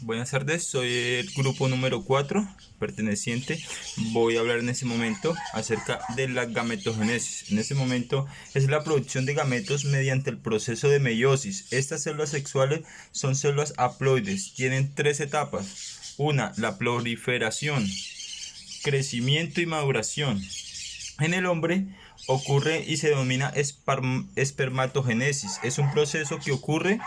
Buenas tardes, soy el grupo número 4, perteneciente. Voy a hablar en este momento acerca de la gametogénesis. En este momento es la producción de gametos mediante el proceso de meiosis. Estas células sexuales son células haploides, tienen tres etapas. Una, la proliferación, crecimiento y maduración. En el hombre ocurre y se denomina espermatogénesis. Es un proceso que ocurre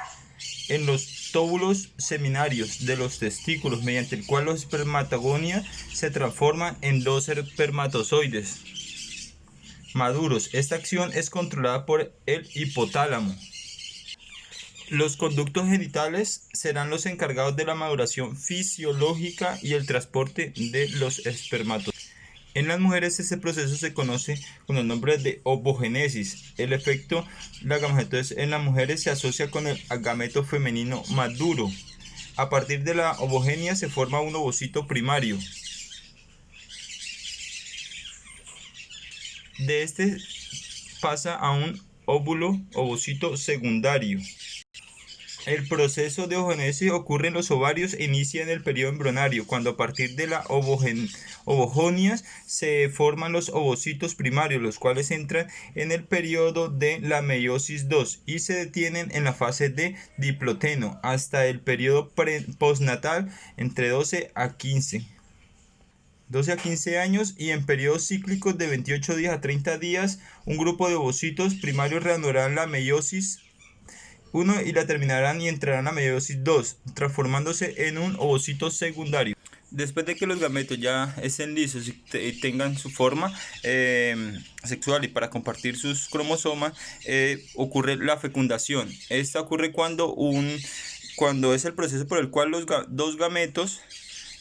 en los tóbulos seminarios de los testículos, mediante el cual los espermatogonias se transforman en dos espermatozoides maduros. Esta acción es controlada por el hipotálamo. Los conductos genitales serán los encargados de la maduración fisiológica y el transporte de los espermatozoides. En las mujeres este proceso se conoce con el nombre de ovogénesis. El efecto de la gametogénesis en las mujeres se asocia con el gameto femenino maduro. A partir de la ovogenia se forma un ovocito primario. De este pasa a un óvulo ovocito secundario. El proceso de ovogénesis ocurre en los ovarios e inicia en el periodo embrionario, cuando a partir de la ovogonias se forman los ovocitos primarios, los cuales entran en el periodo de la meiosis 2 y se detienen en la fase de diploteno hasta el periodo postnatal entre 12 a 15 años, y en periodos cíclicos de 28 días a 30 días, un grupo de ovocitos primarios reanudarán la meiosis 1 y la terminarán y entrarán a meiosis 2, transformándose en un ovocito secundario. Después de que los gametos ya estén lisos y tengan su forma sexual y para compartir sus cromosomas, ocurre la fecundación. Esta ocurre cuando es el proceso por el cual los dos gametos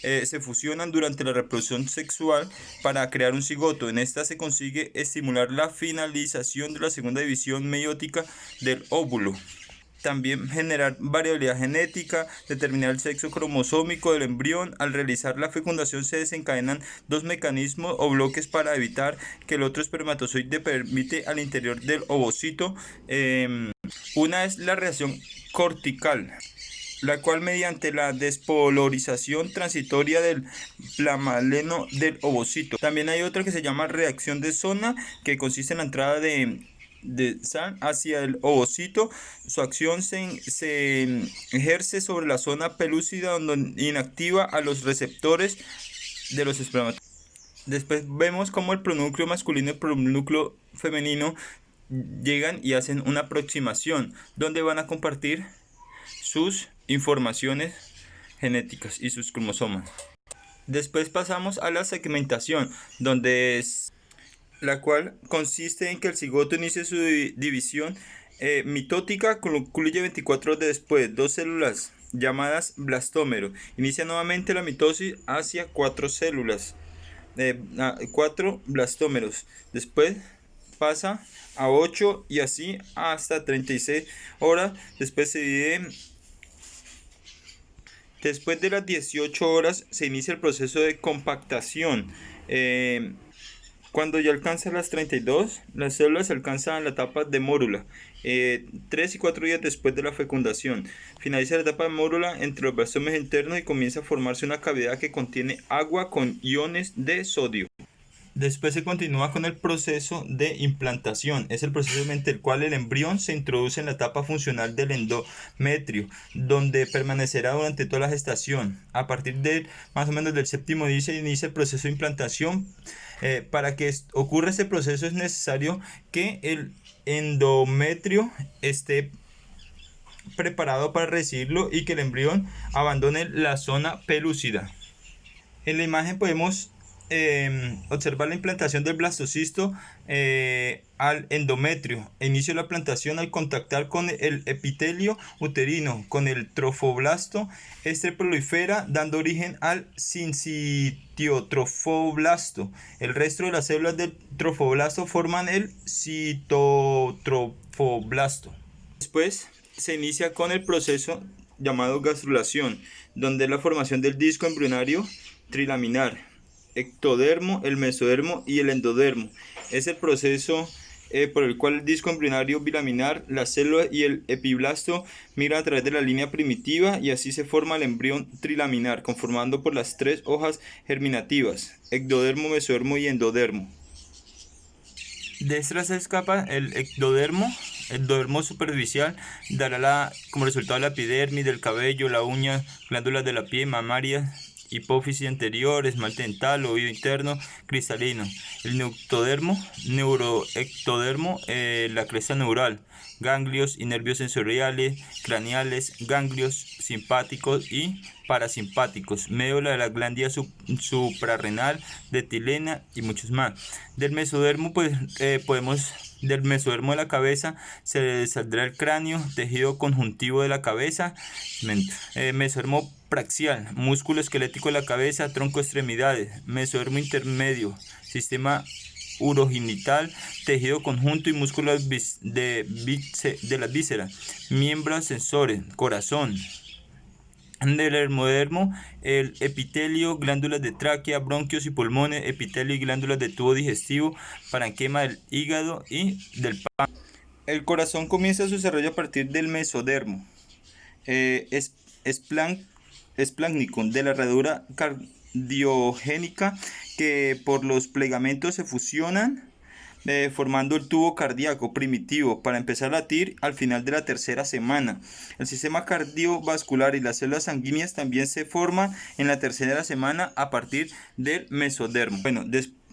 se fusionan durante la reproducción sexual para crear un cigoto. En esta se consigue estimular la finalización de la segunda división meiótica del óvulo. También generar variabilidad genética, determinar el sexo cromosómico del embrión. Al realizar la fecundación se desencadenan dos mecanismos o bloques para evitar que el otro espermatozoide permite al interior del ovocito. Una es la reacción cortical, la cual mediante la despolarización transitoria del plamaleno del ovocito. También hay otra que se llama reacción de zona, que consiste en la entrada de sal hacia el ovocito. Su acción se ejerce sobre la zona pelúcida, donde inactiva a los receptores de los espermatozoides. Después vemos cómo el pronúcleo masculino y el pronúcleo femenino llegan y hacen una aproximación, donde van a compartir sus informaciones genéticas y sus cromosomas. Después pasamos a la segmentación, la cual consiste en que el cigoto inicie su división mitótica, concluye 24 horas después. Dos células llamadas blastómero inicia nuevamente la mitosis hacia 4 células, 4 blastómeros. Después pasa a 8 y así hasta 36 horas. Después se divide. Después de las 18 horas se inicia el proceso de compactación. Cuando ya alcanza las 32, las células alcanzan la etapa de mórula, 3 y 4 días después de la fecundación. Finaliza la etapa de mórula entre los blastomeros internos y comienza a formarse una cavidad que contiene agua con iones de sodio. Después se continúa con el proceso de implantación. Es el proceso mediante el cual el embrión se introduce en la etapa funcional del endometrio, donde permanecerá durante toda la gestación. A partir de más o menos del séptimo día se inicia el proceso de implantación. Para que ocurra este proceso es necesario que el endometrio esté preparado para recibirlo y que el embrión abandone la zona pelúcida. En la imagen podemos observar la implantación del blastocisto al endometrio. Inicio de la plantación al contactar con el epitelio uterino, con el trofoblasto. Este prolifera dando origen al sincitiotrofoblasto. El resto de las células del trofoblasto forman el citotrofoblasto. Después se inicia con el proceso llamado gastrulación, donde es la formación del disco embrionario trilaminar, ectodermo, el mesodermo y el endodermo. Es el proceso por el cual el disco embrionario bilaminar, la célula y el epiblasto migran a través de la línea primitiva y así se forma el embrión trilaminar, conformado por las tres hojas germinativas, ectodermo, mesodermo y endodermo. De estas tres capas, el ectodermo superficial dará como resultado la epidermis del cabello, la uña, glándulas de la piel, mamarias, hipófisis anterior, esmalte dental, oído interno, cristalino. El neuroectodermo, la cresta neural, ganglios y nervios sensoriales, craneales, ganglios simpáticos y parasimpáticos, médula de la glándula suprarrenal, de etilena y muchos más. Del mesodermo, del mesodermo de la cabeza se saldrá el cráneo, tejido conjuntivo de la cabeza, mesodermo praxial, músculo esquelético de la cabeza, tronco, extremidades, mesodermo intermedio, sistema urogenital, tejido conjunto y músculos de las vísceras, miembros sensores, corazón. Del hermodermo, el epitelio, glándulas de tráquea, bronquios y pulmones, epitelio y glándulas de tubo digestivo, parenquima del hígado y del páncreas. El corazón comienza su desarrollo a partir del mesodermo. Esplannicum, de la herradura cardiogénica, que por los plegamentos se fusionan, formando el tubo cardíaco primitivo para empezar a latir al final de la tercera semana. El sistema cardiovascular y las células sanguíneas también se forman en la tercera semana a partir del mesodermo.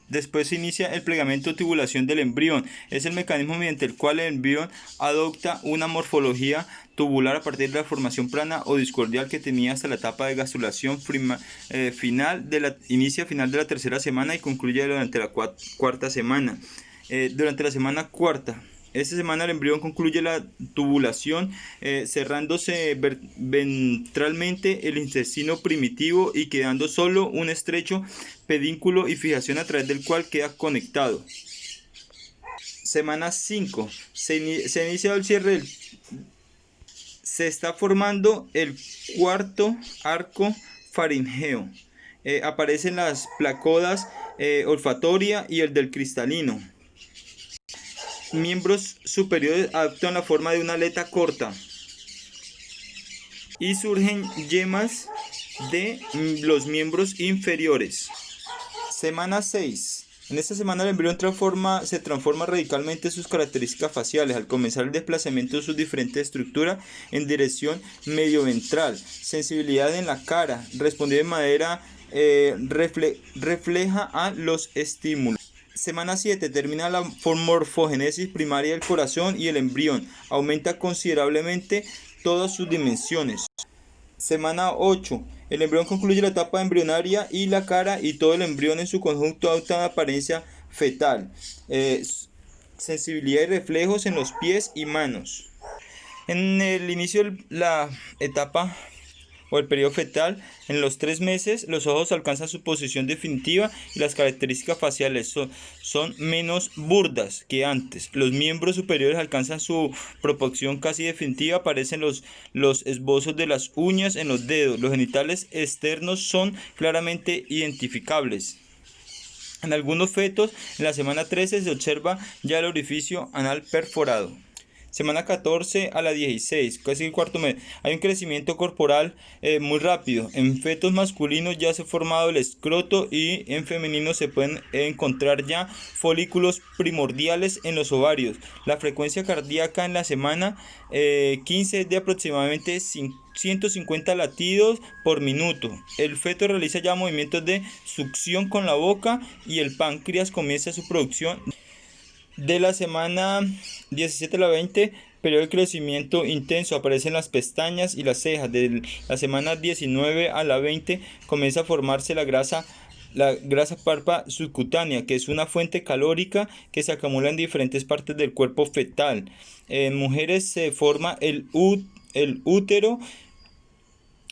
Después se inicia el plegamento o tubulación del embrión. Es el mecanismo mediante el cual el embrión adopta una morfología tubular a partir de la formación plana o discoidal que tenía hasta la etapa de gastrulación final de la tercera semana y concluye durante la cuarta semana. Durante la semana cuarta, esta semana el embrión concluye la tubulación, cerrándose ventralmente el intestino primitivo y quedando solo un estrecho pedúnculo y fijación a través del cual queda conectado. Semana 5. Se inicia el cierre se está formando el cuarto arco faríngeo. Aparecen las placodas olfatoria y el del cristalino. Miembros superiores adoptan la forma de una aleta corta y surgen yemas de los miembros inferiores. Semana 6. En esta semana el embrión se transforma radicalmente sus características faciales al comenzar el desplazamiento de sus diferentes estructuras en dirección medioventral. Sensibilidad en la cara, respondiendo de manera refleja a los estímulos. Semana 7. Termina la morfogénesis primaria del corazón y el embrión aumenta considerablemente todas sus dimensiones. Semana 8. El embrión concluye la etapa embrionaria y la cara y todo el embrión en su conjunto adopta una apariencia fetal. Sensibilidad y reflejos en los pies y manos. En el inicio de la etapa o el periodo fetal, en los 3 meses, los ojos alcanzan su posición definitiva y las características faciales son menos burdas que antes. Los miembros superiores alcanzan su proporción casi definitiva, aparecen los esbozos de las uñas en los dedos. Los genitales externos son claramente identificables. En algunos fetos, en la semana 13 se observa ya el orificio anal perforado. Semana 14 a la 16, casi el cuarto mes, hay un crecimiento corporal muy rápido. En fetos masculinos ya se ha formado el escroto y en femeninos se pueden encontrar ya folículos primordiales en los ovarios. La frecuencia cardíaca en la semana 15 es de aproximadamente 150 latidos por minuto. El feto realiza ya movimientos de succión con la boca y el páncreas comienza su producción. De la semana 17 a la 20, periodo de crecimiento intenso, aparecen las pestañas y las cejas. De la semana 19 a la 20 comienza a formarse la grasa parpa subcutánea, que es una fuente calórica que se acumula en diferentes partes del cuerpo fetal. En mujeres se forma el útero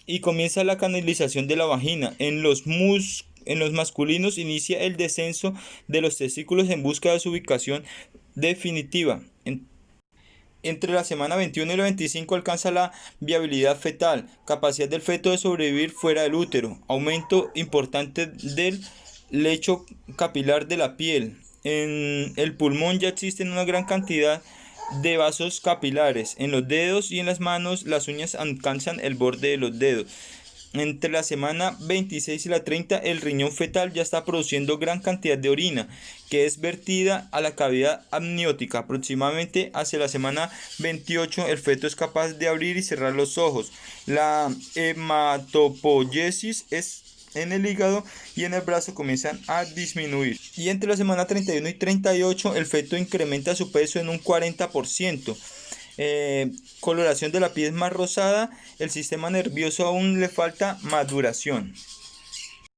y comienza la canalización de la vagina. En los masculinos inicia el descenso de los testículos en busca de su ubicación definitiva. Entre la semana 21 y la 25 alcanza la viabilidad fetal, capacidad del feto de sobrevivir fuera del útero, aumento importante del lecho capilar de la piel, En el pulmón ya existen una gran cantidad de vasos capilares. En los dedos y en las manos las uñas alcanzan el borde de los dedos. Entre la semana 26 y la 30, el riñón fetal ya está produciendo gran cantidad de orina, que es vertida a la cavidad amniótica. Aproximadamente hacia la semana 28, el feto es capaz de abrir y cerrar los ojos. La hematopoiesis en el hígado y en el brazo comienzan a disminuir. Y entre la semana 31 y 38, el feto incrementa su peso en un 40%. Coloración de la piel más rosada, el sistema nervioso aún le falta maduración.